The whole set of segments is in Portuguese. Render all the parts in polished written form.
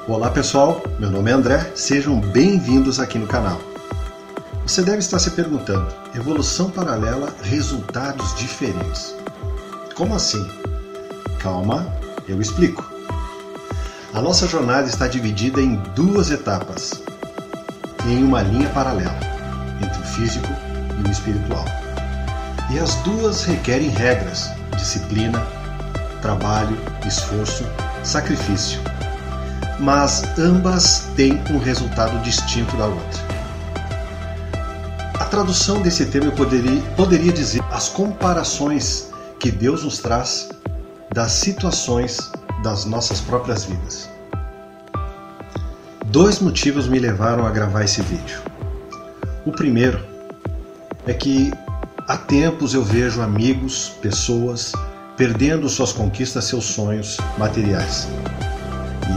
Olá pessoal, meu nome é André, sejam bem-vindos aqui no canal. Você deve estar se perguntando, evolução paralela, resultados diferentes. Como assim? Calma, eu explico. A nossa jornada está dividida em duas etapas, em uma linha paralela, entre o físico e o espiritual. E as duas requerem regras, disciplina, trabalho, esforço, sacrifício. Mas ambas têm um resultado distinto da outra. A tradução desse termo eu poderia dizer as comparações que Deus nos traz das situações das nossas próprias vidas. Dois motivos me levaram a gravar esse vídeo. O primeiro é que há tempos eu vejo amigos, pessoas, perdendo suas conquistas, seus sonhos materiais.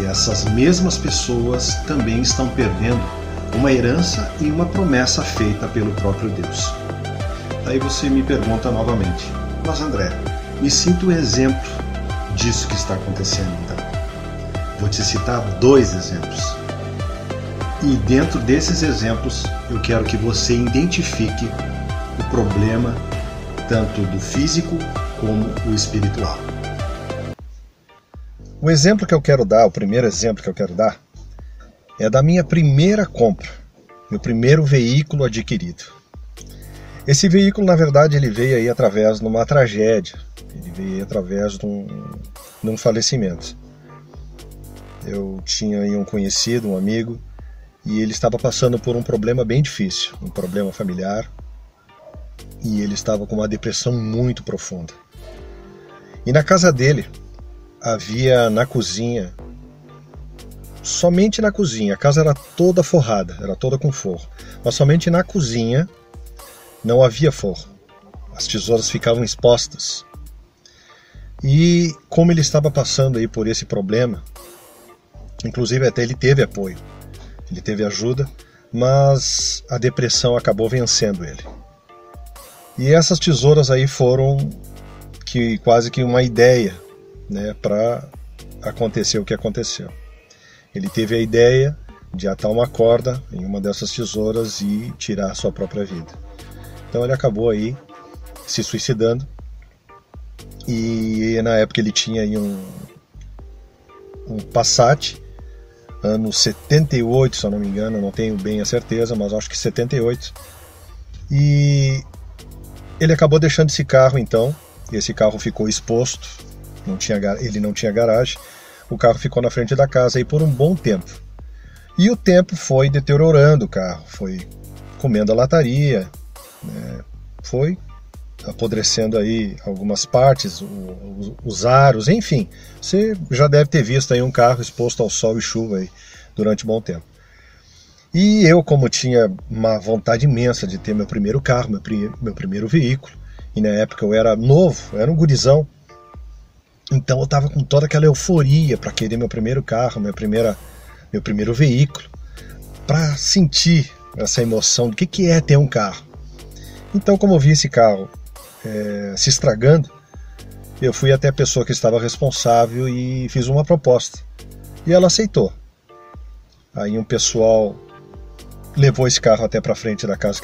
E essas mesmas pessoas também estão perdendo uma herança e uma promessa feita pelo próprio Deus. Aí você me pergunta novamente, mas André, me sinto um exemplo disso que está acontecendo então. Vou te citar dois exemplos. E dentro desses exemplos eu quero que você identifique o problema tanto do físico como o espiritual. O exemplo que eu quero dar, o primeiro exemplo que eu quero dar, é da minha primeira compra, meu primeiro veículo adquirido. Esse veículo, na verdade, ele veio aí através de uma tragédia, ele veio aí através de um falecimento. Eu tinha aí um conhecido, um amigo, e ele estava passando por um problema bem difícil, um problema familiar, e ele estava com uma depressão muito profunda. E na casa dele, havia na cozinha, somente na cozinha, a casa era toda forrada, era toda com forro, mas somente na cozinha não havia forro, as tesouras ficavam expostas. E como ele estava passando aí por esse problema, inclusive até ele teve apoio, ele teve ajuda, mas a depressão acabou vencendo ele. E essas tesouras aí foram quase que uma ideia, né, para acontecer o que aconteceu. Ele teve a ideia de atar uma corda em uma dessas tesouras e tirar a sua própria vida. Então ele acabou aí se suicidando, e na época ele tinha aí um Passat, ano 78, se eu não me engano, não tenho bem a certeza, mas acho que 78, e ele acabou deixando esse carro então, e esse carro ficou exposto, ele não tinha garagem, o carro ficou na frente da casa aí por um bom tempo. E o tempo foi deteriorando o carro, foi comendo a lataria, né, foi apodrecendo aí algumas partes, os aros, enfim. Você já deve ter visto aí um carro exposto ao sol e chuva aí durante um bom tempo. E eu, como tinha uma vontade imensa de ter meu primeiro carro, meu primeiro veículo, e na época eu era novo, eu era um gurizão, então eu estava com toda aquela euforia para querer meu primeiro carro, meu primeiro veículo, para sentir essa emoção do que é ter um carro. Então, como eu vi esse carro se estragando, eu fui até a pessoa que estava responsável e fiz uma proposta. E ela aceitou. Aí um pessoal levou esse carro até para frente da casa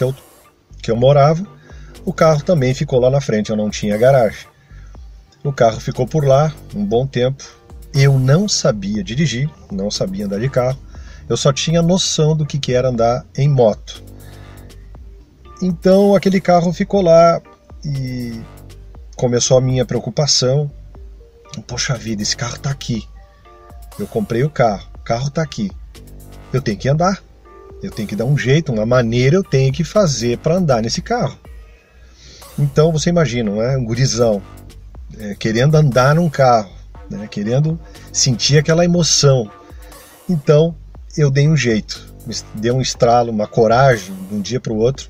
que eu morava. O carro também ficou lá na frente, eu não tinha garagem. O carro ficou por lá um bom tempo. Eu não sabia dirigir, não sabia andar de carro. Eu só tinha noção do que era andar em moto. Então aquele carro ficou lá e começou a minha preocupação. Poxa vida, esse carro está aqui. Eu comprei o carro está aqui. Eu tenho que andar. Eu tenho que dar um jeito, uma maneira eu tenho que fazer para andar nesse carro. Então você imagina, não é? Um gurizão querendo andar num carro, né? Querendo sentir aquela emoção. Então eu dei um jeito, dei um estralo, uma coragem de um dia para o outro.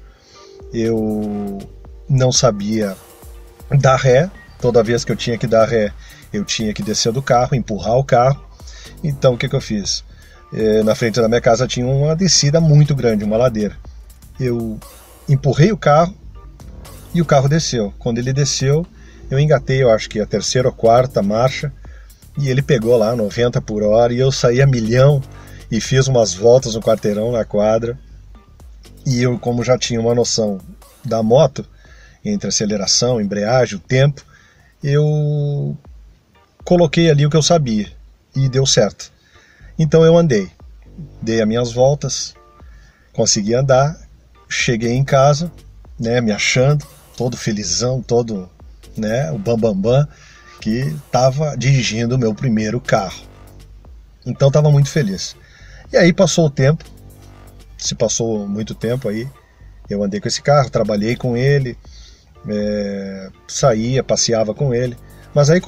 Eu não sabia dar ré, toda vez que eu tinha que dar ré, eu tinha que descer do carro, empurrar o carro. Então o que eu fiz? Na frente da minha casa tinha uma descida muito grande, uma ladeira. Eu empurrei o carro e o carro desceu. Quando ele desceu, eu engatei, eu acho que a terceira ou quarta marcha, e ele pegou lá 90 por hora e eu saí a milhão e fiz umas voltas no quarteirão na quadra. E eu, como já tinha uma noção da moto, entre aceleração, embreagem, o tempo, eu coloquei ali o que eu sabia e deu certo. Então eu andei, dei as minhas voltas, consegui andar, cheguei em casa, né, me achando, todo felizão, todo, né, o bambambam, que estava dirigindo o meu primeiro carro. Então estava muito feliz. E aí passou o tempo, se passou muito tempo aí, eu andei com esse carro, trabalhei com ele, saía, passeava com ele, mas aí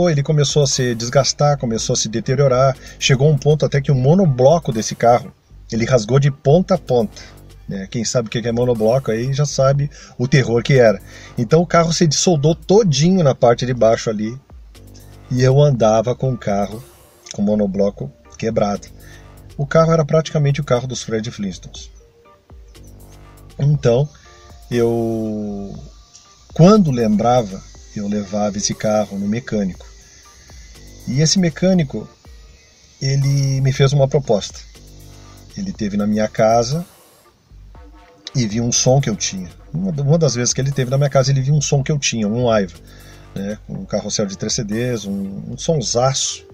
ele começou a se desgastar, começou a se deteriorar, chegou um ponto até que o monobloco desse carro, ele rasgou de ponta a ponta. Quem sabe o que é monobloco aí já sabe o terror que era. Então o carro se dissoldou todinho na parte de baixo ali, e eu andava com o carro com o monobloco quebrado. O carro era praticamente o carro dos Fred Flintstones. Então quando lembrava, eu levava esse carro no mecânico. E esse mecânico, ele me fez uma proposta. Ele esteve na minha casa e viu um som que eu tinha. Uma das vezes que ele esteve na minha casa, ele viu um som que eu tinha, um Aiva, né? Um carrossel de 3 CDs, um sonsaço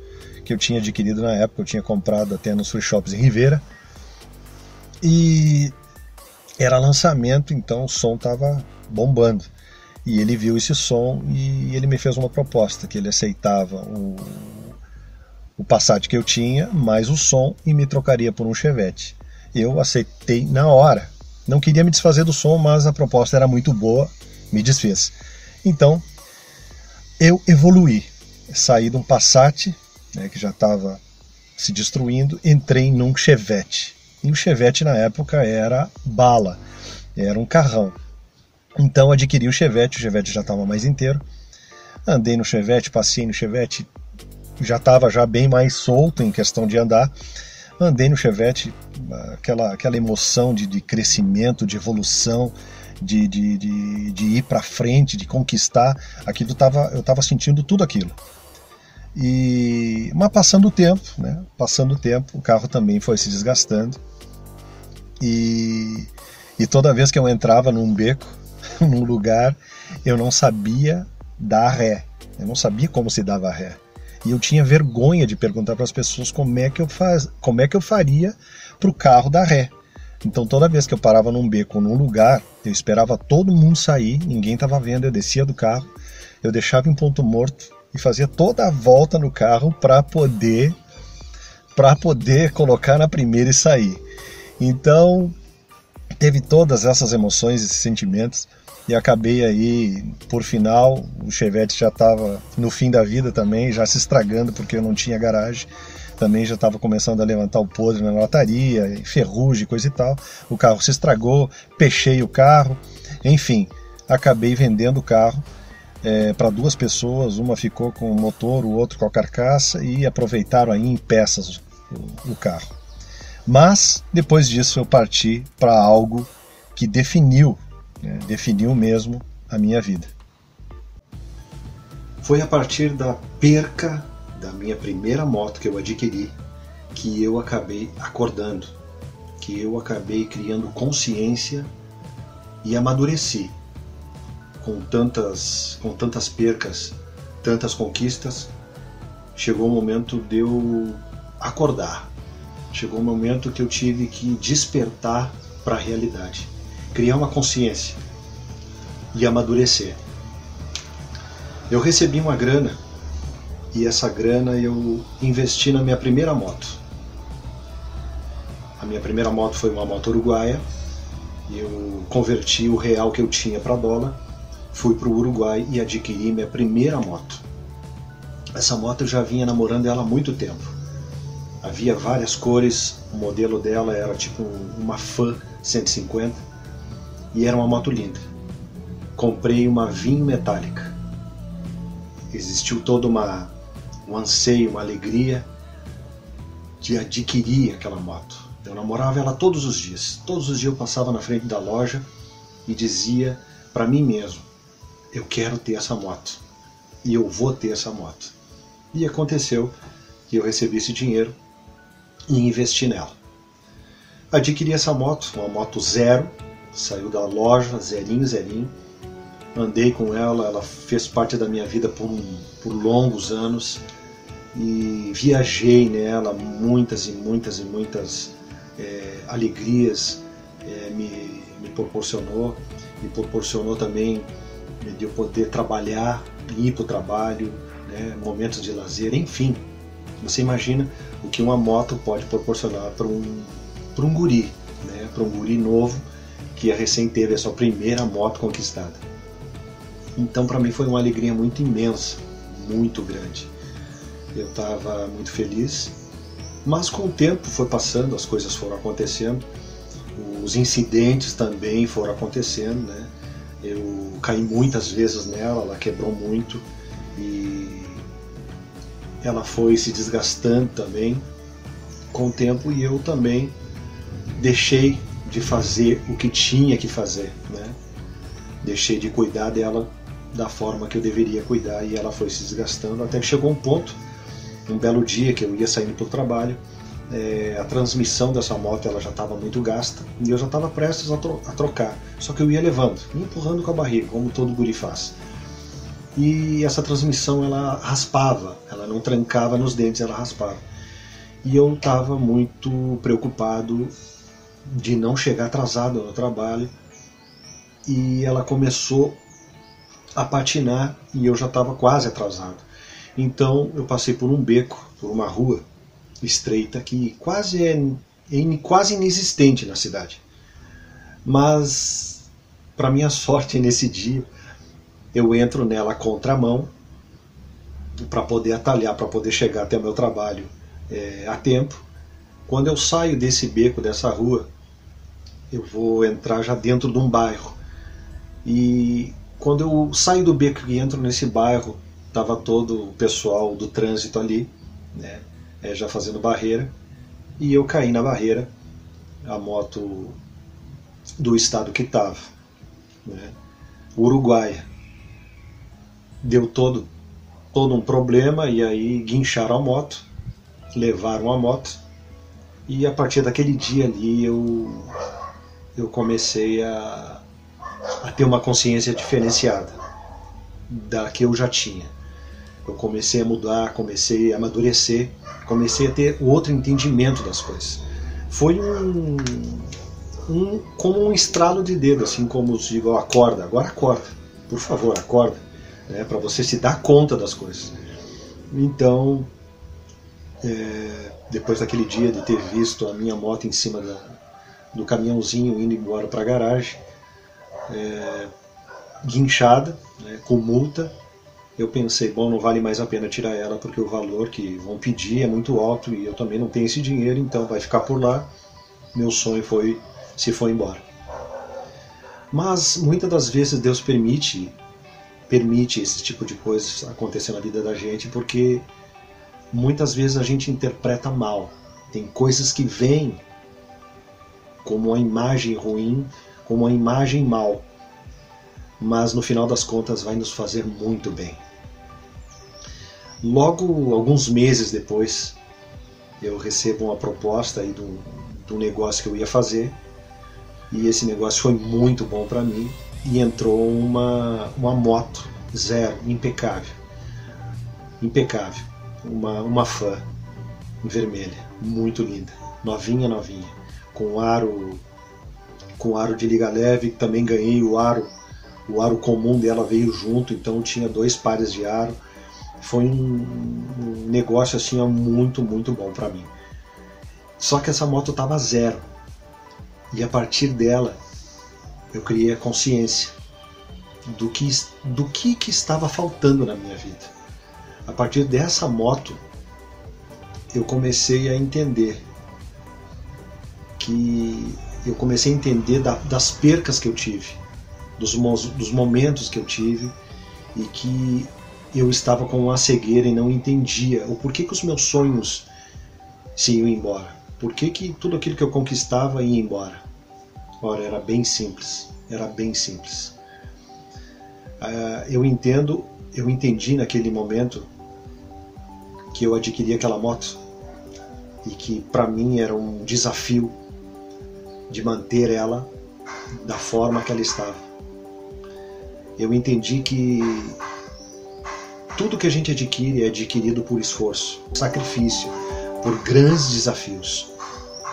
que eu tinha adquirido na época, eu tinha comprado até nos free shops em Ribeira. E era lançamento, então o som estava bombando. E ele viu esse som e ele me fez uma proposta, que ele aceitava o Passat que eu tinha, mais o som, e me trocaria por um Chevette. Eu aceitei na hora. Não queria me desfazer do som, mas a proposta era muito boa, me desfez. Então, eu evoluí. Saí de um Passat, né, que já estava se destruindo, entrei num Chevette. E o Chevette na época era bala, era um carrão. Então adquiri o Chevette já estava mais inteiro. Andei no Chevette, passei no Chevette, já estava bem mais solto em questão de andar. Andei no Chevette, aquela emoção de crescimento, de evolução, de ir para frente, de conquistar. Eu estava sentindo tudo aquilo. Mas passando o tempo, né? O carro também foi se desgastando. E toda vez que eu entrava num beco, num lugar, eu não sabia dar ré. Eu não sabia como se dava ré. E eu tinha vergonha de perguntar para as pessoas como é que eu faria para o carro dar ré. Então toda vez que eu parava num beco, num lugar, eu esperava todo mundo sair, ninguém estava vendo, eu descia do carro, eu deixava em ponto morto e fazia toda a volta no carro para poder colocar na primeira e sair. Então teve todas essas emoções, esses sentimentos, e acabei aí, por final, o Chevette já estava no fim da vida também, já se estragando porque eu não tinha garagem, também já estava começando a levantar o podre na lataria, ferrugem, coisa e tal. O carro se estragou, pechei o carro, enfim, acabei vendendo o carro para 2 pessoas, uma ficou com o motor, o outro com a carcaça, e aproveitaram aí em peças o carro. Mas depois disso eu parti para algo que definiu mesmo a minha vida. Foi a partir da perca da minha primeira moto que eu adquiri que eu acabei acordando, que eu acabei criando consciência e amadureci. Com tantas percas, tantas conquistas, chegou o momento de eu acordar. Chegou o momento que eu tive que despertar para a realidade, criar uma consciência e amadurecer. Eu recebi uma grana e essa grana eu investi na minha primeira moto. A minha primeira moto foi uma moto uruguaia. Eu converti o real que eu tinha para dólar, fui para o Uruguai e adquiri minha primeira moto. Essa moto eu já vinha namorando ela há muito tempo. Havia várias cores, o modelo dela era tipo uma Fan 150 e era uma moto linda. Comprei uma Vim metálica. Existiu todo um anseio, uma alegria de adquirir aquela moto. Eu namorava ela todos os dias. Todos os dias eu passava na frente da loja e dizia para mim mesmo: eu quero ter essa moto e eu vou ter essa moto. E aconteceu que eu recebi esse dinheiro e investi nela. Adquiri essa moto, uma moto zero, saiu da loja, zerinho. Andei com ela, ela fez parte da minha vida por longos anos e viajei nela, muitas alegrias me proporcionou. Me proporcionou também de eu poder trabalhar, ir para o trabalho, né, momentos de lazer, enfim. Você imagina o que uma moto pode proporcionar para um guri, né, para um guri novo que recém teve a sua primeira moto conquistada. Então, para mim foi uma alegria muito imensa, muito grande. Eu estava muito feliz, mas com o tempo foi passando, as coisas foram acontecendo, os incidentes também foram acontecendo, né? Eu caí muitas vezes nela, ela quebrou muito e ela foi se desgastando também com o tempo, e eu também deixei de fazer o que tinha que fazer, né? Deixei de cuidar dela da forma que eu deveria cuidar, e ela foi se desgastando até que chegou um ponto, um belo dia que eu ia saindo para o trabalho, a transmissão dessa moto ela já estava muito gasta e eu já estava prestes a trocar, só que eu ia levando, empurrando com a barriga, como todo guri faz. E essa transmissão ela raspava, ela não trancava nos dentes, ela raspava. E eu estava muito preocupado de não chegar atrasado no trabalho, e ela começou a patinar e eu já estava quase atrasado. Então eu passei por um beco, por uma rua estreita que quase inexistente na cidade. Mas, para minha sorte, nesse dia eu entro nela contramão para poder atalhar, para poder chegar até o meu trabalho a tempo. Quando eu saio desse beco, dessa rua, eu vou entrar já dentro de um bairro. E quando eu saio do beco e entro nesse bairro, estava todo o pessoal do trânsito ali, né, já fazendo barreira, e eu caí na barreira, a moto do estado que estava, né, Uruguaia. Deu todo um problema, e aí guincharam a moto, levaram a moto, e a partir daquele dia ali eu comecei a ter uma consciência diferenciada da que eu já tinha. Eu comecei a mudar, comecei a amadurecer, comecei a ter outro entendimento das coisas. Foi como um estralo de dedo, assim como eu digo, acorda, agora acorda, por favor, acorda, né, para você se dar conta das coisas. Então, depois daquele dia de ter visto a minha moto em cima do caminhãozinho indo embora para a garagem, guinchada, né, com multa, eu pensei, bom, não vale mais a pena tirar ela, porque o valor que vão pedir é muito alto e eu também não tenho esse dinheiro, então vai ficar por lá. Meu sonho se foi embora. Mas muitas das vezes Deus permite esse tipo de coisas acontecer na vida da gente, porque muitas vezes a gente interpreta mal. Tem coisas que vêm como uma imagem ruim, como uma imagem mal, mas no final das contas vai nos fazer muito bem. Logo, alguns meses depois, eu recebo uma proposta aí de um negócio que eu ia fazer, e esse negócio foi muito bom para mim, e entrou uma moto zero, impecável, uma Fan vermelha, muito linda, novinha, com aro de liga leve. Também ganhei o aro comum dela, veio junto, então tinha 2 pares de aro. Foi um negócio assim muito bom para mim. Só que essa moto estava zero, e a partir dela eu criei a consciência do que estava faltando na minha vida. A partir dessa moto eu comecei a entender das percas que eu tive, dos momentos que eu tive, e que eu estava com uma cegueira e não entendia o porquê que os meus sonhos se iam embora, porquê que tudo aquilo que eu conquistava ia embora. Ora, era bem simples. Eu entendi naquele momento que eu adquiri aquela moto e que para mim era um desafio de manter ela da forma que ela estava. Eu entendi que tudo que a gente adquire é adquirido por esforço, sacrifício, por grandes desafios,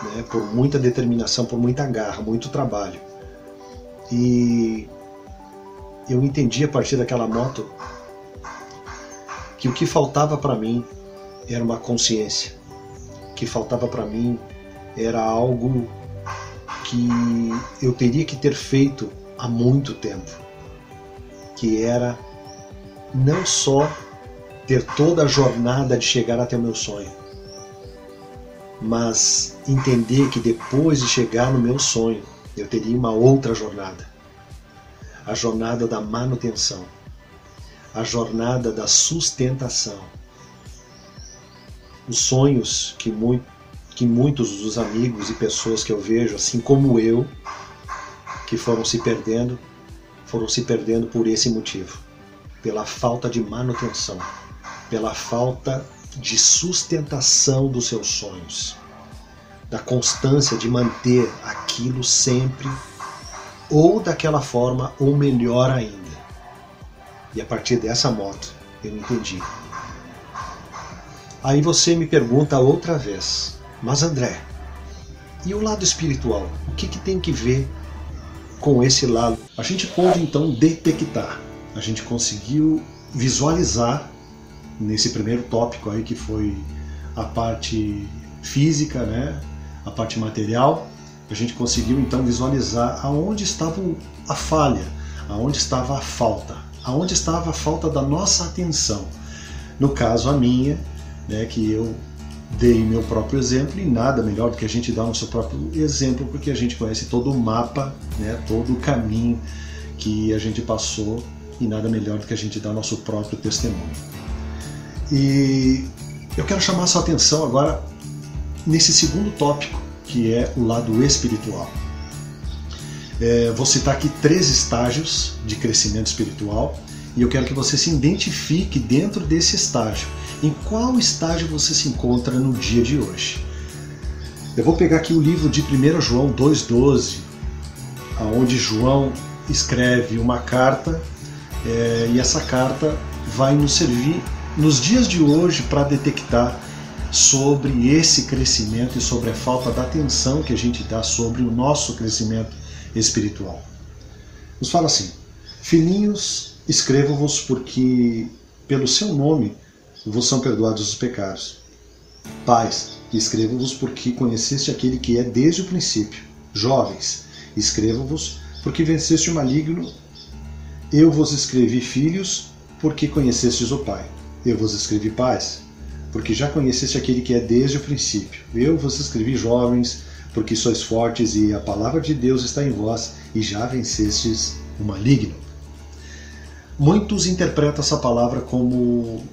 né? Por muita determinação, por muita garra, muito trabalho. E eu entendi a partir daquela moto que o que faltava para mim era uma consciência. O que faltava para mim era algo que eu teria que ter feito há muito tempo, que era não só ter toda a jornada de chegar até o meu sonho, mas entender que depois de chegar no meu sonho, eu teria uma outra jornada. A jornada da manutenção, a jornada da sustentação. Os sonhos que muitos dos amigos e pessoas que eu vejo, assim como eu, que foram se perdendo por esse motivo, pela falta de manutenção, pela falta de sustentação dos seus sonhos, da constância de manter aquilo sempre, ou daquela forma, ou melhor ainda. E a partir dessa moto, eu entendi. Aí você me pergunta outra vez, mas André, e o lado espiritual? O que tem que ver com esse lado? A gente pôde então detectar, a gente conseguiu visualizar nesse primeiro tópico aí, que foi a parte física, né? A parte material. A gente conseguiu então visualizar aonde estava a falha, aonde estava a falta, aonde estava a falta da nossa atenção. No caso a minha, né, que eu dei meu próprio exemplo, e nada melhor do que a gente dar o nosso próprio exemplo, porque a gente conhece todo o mapa, né, todo o caminho que a gente passou, e nada melhor do que a gente dar o nosso próprio testemunho. E eu quero chamar a sua atenção agora nesse segundo tópico, que é o lado espiritual. Vou citar aqui 3 estágios de crescimento espiritual, e eu quero que você se identifique dentro desse estágio. Em qual estágio você se encontra no dia de hoje? Eu vou pegar aqui o livro de 1 João 2,12, onde João escreve uma carta, e essa carta vai nos servir nos dias de hoje para detectar sobre esse crescimento e sobre a falta da atenção que a gente dá sobre o nosso crescimento espiritual. Nos fala assim: filhinhos, escrevo-vos porque pelo seu nome vos são perdoados os pecados. Pais, escrevo-vos porque conheceste aquele que é desde o princípio. Jovens, escrevo-vos porque venceste o maligno. Eu vos escrevi, filhos, porque conhecestes o Pai. Eu vos escrevi, pais, porque já conheceste aquele que é desde o princípio. Eu vos escrevi, jovens, porque sois fortes e a palavra de Deus está em vós e já vencestes o maligno. Muitos interpretam essa palavra como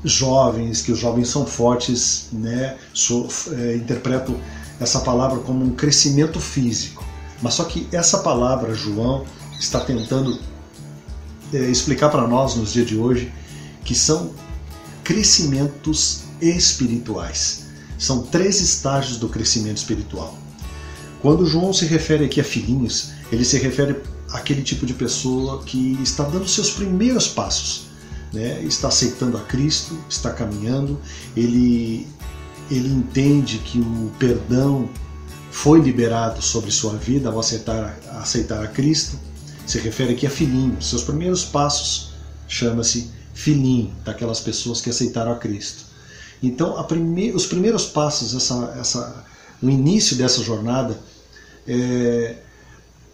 jovens, que os jovens são fortes, né? Interpretam essa palavra como um crescimento físico. Mas só que essa palavra, João está tentando explicar para nós nos dias de hoje que são crescimentos espirituais. São 3 estágios do crescimento espiritual. Quando João se refere aqui a filhinhos, ele se refere àquele tipo de pessoa que está dando seus primeiros passos, né? Está aceitando a Cristo, está caminhando, ele entende que o perdão foi liberado sobre sua vida ao aceitar a Cristo. Se refere aqui a filhinho. Seus primeiros passos chama-se filhinho, daquelas pessoas que aceitaram a Cristo. Então, os primeiros passos, o início dessa jornada,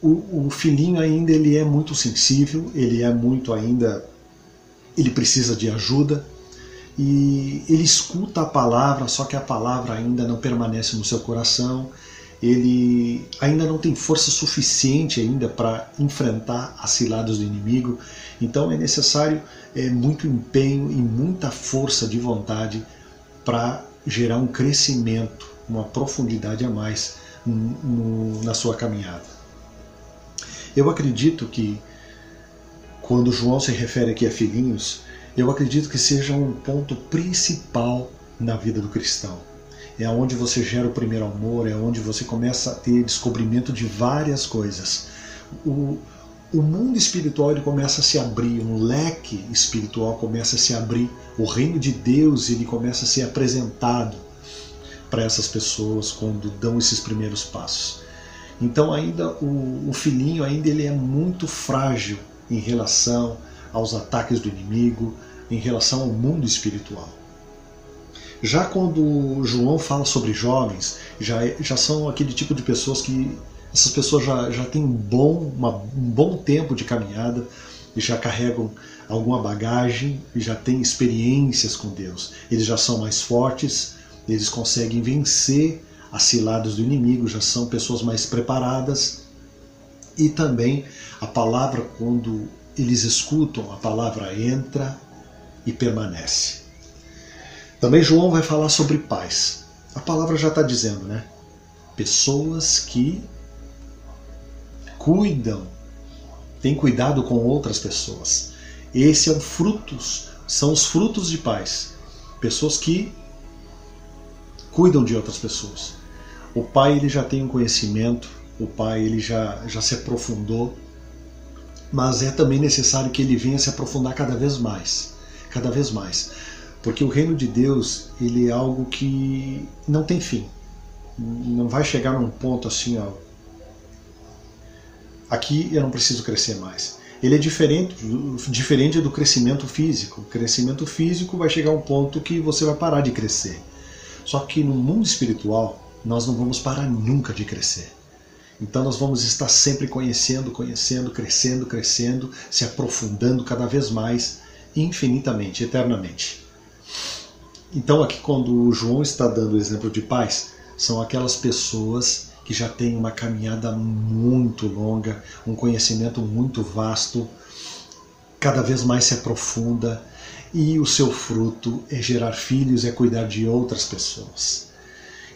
o filhinho ainda ele é muito sensível, ele precisa de ajuda, e ele escuta a palavra, só que a palavra ainda não permanece no seu coração, ele ainda não tem força suficiente ainda para enfrentar as ciladas do inimigo. Então é necessário muito empenho e muita força de vontade para gerar um crescimento, uma profundidade a mais na sua caminhada. Eu acredito que quando João se refere aqui a filhinhos, eu acredito que seja um ponto principal na vida do cristão. É onde você gera o primeiro amor, é onde você começa a ter descobrimento de várias coisas. O mundo espiritual ele começa a se abrir, um leque espiritual começa a se abrir, o reino de Deus ele começa a ser apresentado para essas pessoas quando dão esses primeiros passos. Então ainda o filhinho ainda ele é muito frágil em relação aos ataques do inimigo, em relação ao mundo espiritual. Já quando João fala sobre jovens, já são aquele tipo de pessoas que essas pessoas já têm um bom tempo de caminhada e já carregam alguma bagagem e já têm experiências com Deus. Eles já são mais fortes, eles conseguem vencer as ciladas do inimigo, já são pessoas mais preparadas. E também a palavra, quando eles escutam, a palavra entra e permanece. Também João vai falar sobre pais. A palavra já está dizendo, né? Pessoas que cuidam, têm cuidado com outras pessoas. Esse é o são os frutos de pais. Pessoas que cuidam de outras pessoas. O pai ele já tem um conhecimento, o pai ele já se aprofundou, mas é também necessário que ele venha se aprofundar cada vez mais, porque o reino de Deus ele é algo que não tem fim, não vai chegar num ponto assim, ó, aqui eu não preciso crescer mais. Ele é diferente do crescimento físico. O crescimento físico vai chegar a um ponto que você vai parar de crescer. Só que no mundo espiritual nós não vamos parar nunca de crescer. Então nós vamos estar sempre conhecendo, crescendo, se aprofundando cada vez mais, infinitamente, eternamente. Então aqui quando o João está dando o exemplo de pais, são aquelas pessoas que já têm uma caminhada muito longa, um conhecimento muito vasto, cada vez mais se aprofunda, e o seu fruto é gerar filhos, é cuidar de outras pessoas.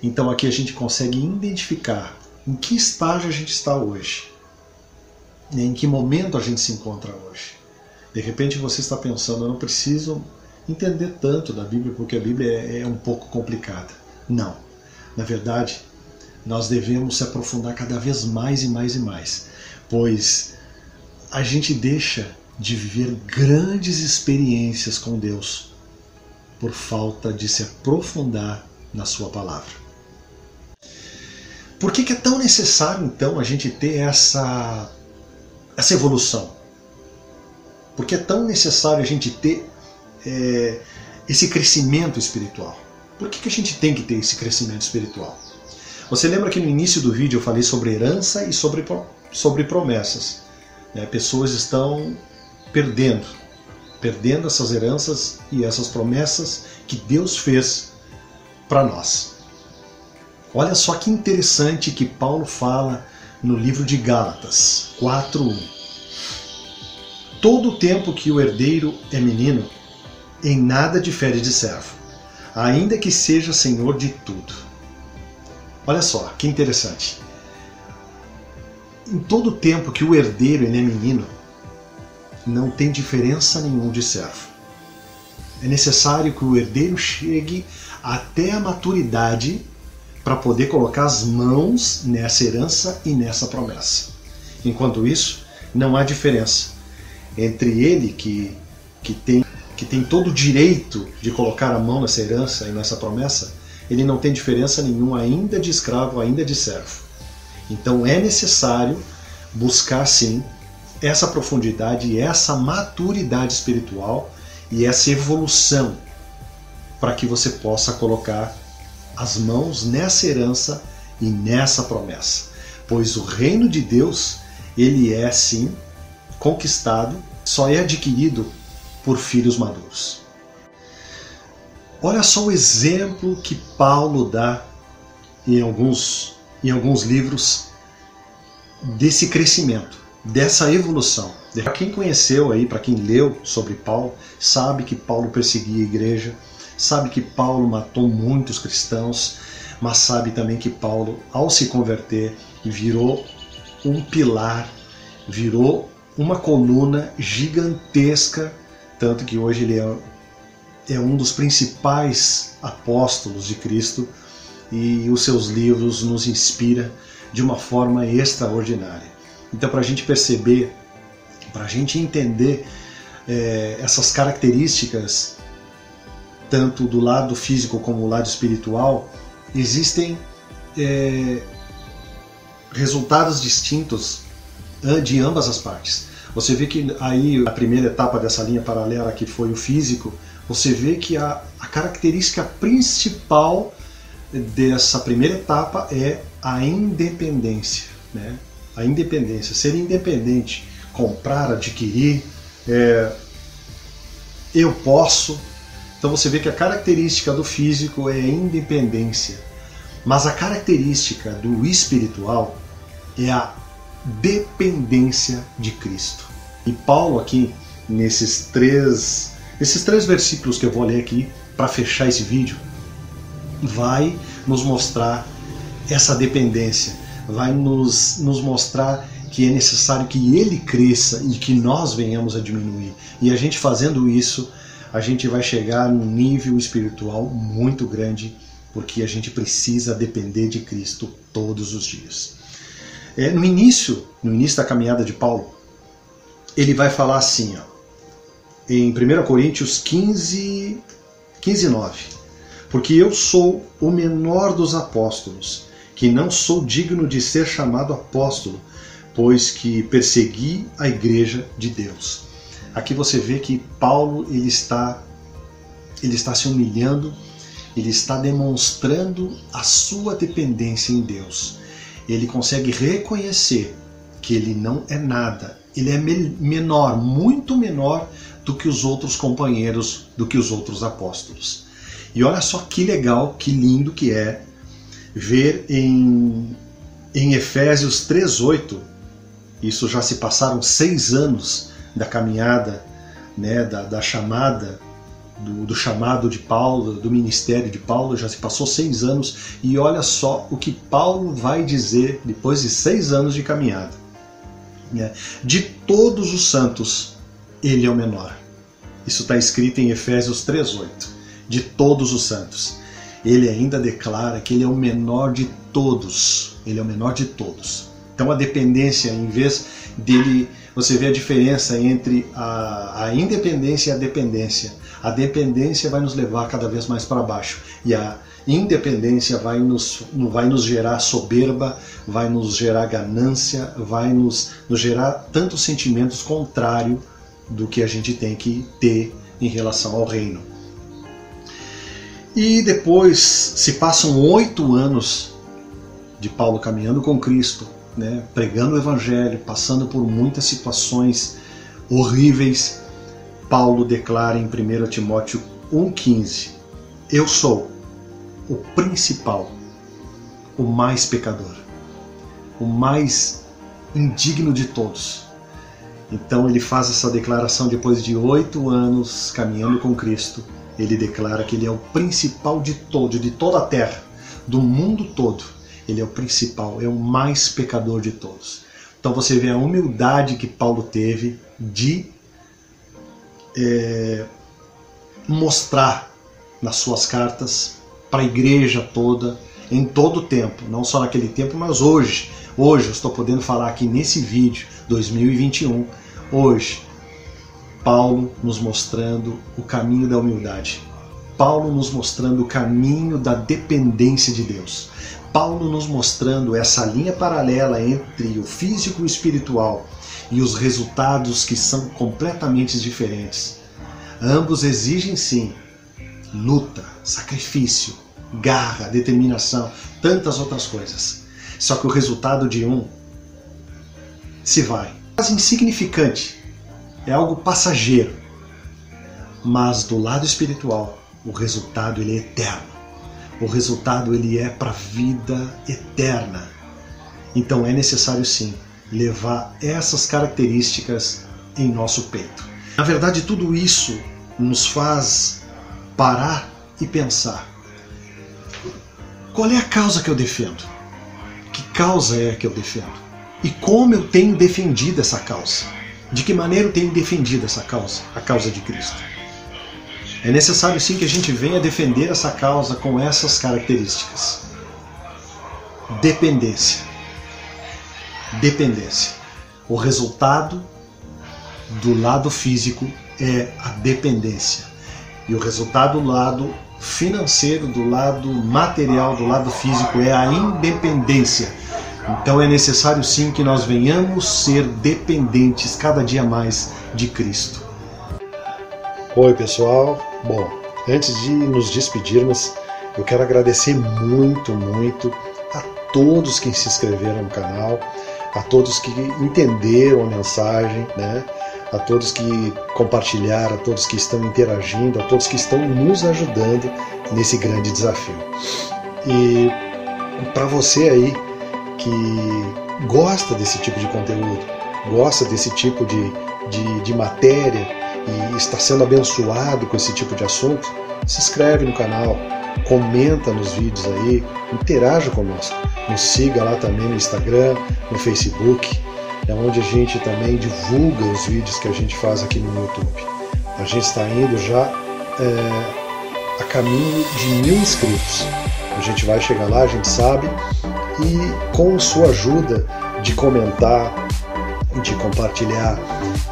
Então aqui a gente consegue identificar em que estágio a gente está hoje, em que momento a gente se encontra hoje. De repente você está pensando, eu não preciso entender tanto da Bíblia, porque a Bíblia é um pouco complicada. Não. Na verdade, nós devemos se aprofundar cada vez mais e mais e mais, pois a gente deixa de viver grandes experiências com Deus por falta de se aprofundar na sua palavra. Por que é tão necessário então a gente ter essa evolução? Por que é tão necessário a gente ter esse crescimento espiritual? Por que a gente tem que ter esse crescimento espiritual? Você lembra que no início do vídeo eu falei sobre herança e sobre promessas. Pessoas estão perdendo essas heranças e essas promessas que Deus fez para nós. Olha só que interessante que Paulo fala no livro de Gálatas 4:1. Todo o tempo que o herdeiro é menino, em nada difere de servo, ainda que seja senhor de tudo. Olha só, que interessante. Em todo o tempo que o herdeiro ele é menino, não tem diferença nenhuma de servo. É necessário que o herdeiro chegue até a maturidade para poder colocar as mãos nessa herança e nessa promessa. Enquanto isso, não há diferença entre ele que tem todo o direito de colocar a mão nessa herança e nessa promessa, ele não tem diferença nenhuma ainda de escravo, ainda de servo. Então é necessário buscar sim essa profundidade e essa maturidade espiritual e essa evolução para que você possa colocar as mãos nessa herança e nessa promessa. Pois o reino de Deus, ele é sim conquistado, só é adquirido por filhos maduros. Olha só o exemplo que Paulo dá em alguns livros desse crescimento, dessa evolução. Para quem conheceu aí, para quem leu sobre Paulo, sabe que Paulo perseguia a igreja, sabe que Paulo matou muitos cristãos, mas sabe também que Paulo, ao se converter, virou um pilar, virou uma coluna gigantesca, tanto que hoje ele é um dos principais apóstolos de Cristo e os seus livros nos inspiram de uma forma extraordinária. Então, para a gente perceber, para a gente entender essas características, tanto do lado físico como do lado espiritual, existem resultados distintos de ambas as partes. Você vê que aí a primeira etapa dessa linha paralela, que foi o físico, você vê que a característica principal dessa primeira etapa é a independência, né? A independência, ser independente, comprar, adquirir, eu posso. Então você vê que a característica do físico é a independência, mas a característica do espiritual é a dependência de Cristo. E Paulo aqui, nesses três versículos que eu vou ler aqui, para fechar esse vídeo, vai nos mostrar essa dependência, vai nos mostrar que é necessário que ele cresça e que nós venhamos a diminuir. E a gente fazendo isso, a gente vai chegar num nível espiritual muito grande, porque a gente precisa depender de Cristo todos os dias. No início da caminhada de Paulo, ele vai falar assim, em 1 Coríntios 15, 9. Porque eu sou o menor dos apóstolos, que não sou digno de ser chamado apóstolo, pois que persegui a igreja de Deus. Aqui você vê que Paulo ele está se humilhando, ele está demonstrando a sua dependência em Deus. Ele consegue reconhecer que ele não é nada, ele é menor, muito menor do que os outros companheiros, do que os outros apóstolos. E olha só que legal, que lindo que é ver em Efésios 3:8, isso já se passaram 6 anos da caminhada, né, da chamada, do chamado de Paulo, do ministério de Paulo, já se passou 6 anos, e olha só o que Paulo vai dizer depois de 6 anos de caminhada. De todos os santos, ele é o menor. Isso está escrito em Efésios 3:8. De todos os santos. Ele ainda declara que ele é o menor de todos. Ele é o menor de todos. Então a dependência, em vez dele, você vê a diferença entre a independência e a dependência. A dependência vai nos levar cada vez mais para baixo. E a independência vai nos gerar soberba, vai nos gerar ganância, vai nos gerar tantos sentimentos contrários do que a gente tem que ter em relação ao reino. E depois se passam 8 anos de Paulo caminhando com Cristo, né, pregando o Evangelho, passando por muitas situações horríveis. Paulo declara em 1 Timóteo 1,15: eu sou o principal, o mais pecador, o mais indigno de todos. Então ele faz essa declaração depois de 8 anos caminhando com Cristo. Ele declara que ele é o principal de toda a terra, do mundo todo. Ele é o principal, é o mais pecador de todos. Então você vê a humildade que Paulo teve de mostrar nas suas cartas para a igreja toda, em todo o tempo, não só naquele tempo, mas hoje. Hoje eu estou podendo falar aqui nesse vídeo, 2021, hoje, Paulo nos mostrando o caminho da humildade. Paulo nos mostrando o caminho da dependência de Deus. Paulo nos mostrando essa linha paralela entre o físico e o espiritual e os resultados que são completamente diferentes. Ambos exigem sim luta, sacrifício, garra, determinação, tantas outras coisas. Só que o resultado de um se vai. Quase insignificante, é algo passageiro. Mas do lado espiritual, o resultado ele é eterno. O resultado ele é para a vida eterna. Então é necessário sim levar essas características em nosso peito. Na verdade, tudo isso nos faz parar e pensar: qual é a causa que eu defendo? Que causa é que eu defendo? E como eu tenho defendido essa causa? De que maneira eu tenho defendido essa causa, a causa de Cristo? É necessário sim que a gente venha defender essa causa com essas características. Dependência. Dependência. O resultado do lado físico é a dependência. E o resultado do lado financeiro, do lado material, do lado físico é a independência. Então é necessário sim que nós venhamos ser dependentes cada dia mais de Cristo. Oi pessoal, bom, antes de nos despedirmos, eu quero agradecer muito a todos que se inscreveram no canal, a todos que entenderam a mensagem, né? A todos que compartilharam, a todos que estão interagindo, a todos que estão nos ajudando nesse grande desafio. E para você aí que gosta desse tipo de conteúdo, gosta desse tipo de matéria e está sendo abençoado com esse tipo de assunto, se inscreve no canal, comenta nos vídeos aí, interaja conosco, nos siga lá também no Instagram, no Facebook, é onde a gente também divulga os vídeos que a gente faz aqui no YouTube. A gente está indo já a caminho de 1000 inscritos. A gente vai chegar lá, a gente sabe, e com sua ajuda de comentar, de compartilhar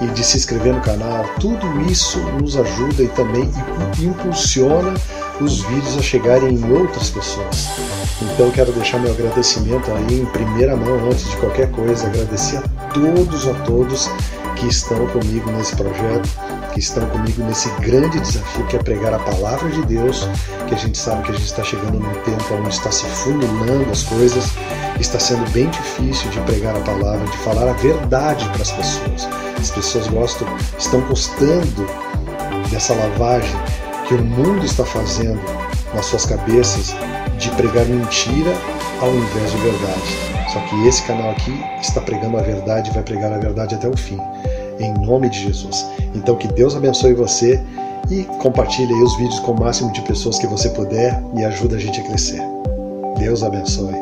e de se inscrever no canal, tudo isso nos ajuda e também impulsiona os vídeos a chegarem em outras pessoas. Então quero deixar meu agradecimento aí em primeira mão, antes de qualquer coisa, agradecer a todos que estão comigo nesse projeto, que estão comigo nesse grande desafio que é pregar a palavra de Deus, que a gente sabe que a gente está chegando num tempo onde está se funilando as coisas, está sendo bem difícil de pregar a palavra, de falar a verdade para as pessoas. As pessoas estão gostando dessa lavagem que o mundo está fazendo nas suas cabeças de pregar mentira ao invés de verdade. Só que esse canal aqui está pregando a verdade e vai pregar a verdade até o fim, em nome de Jesus. Então que Deus abençoe você e compartilhe aí os vídeos com o máximo de pessoas que você puder e ajuda a gente a crescer. Deus abençoe.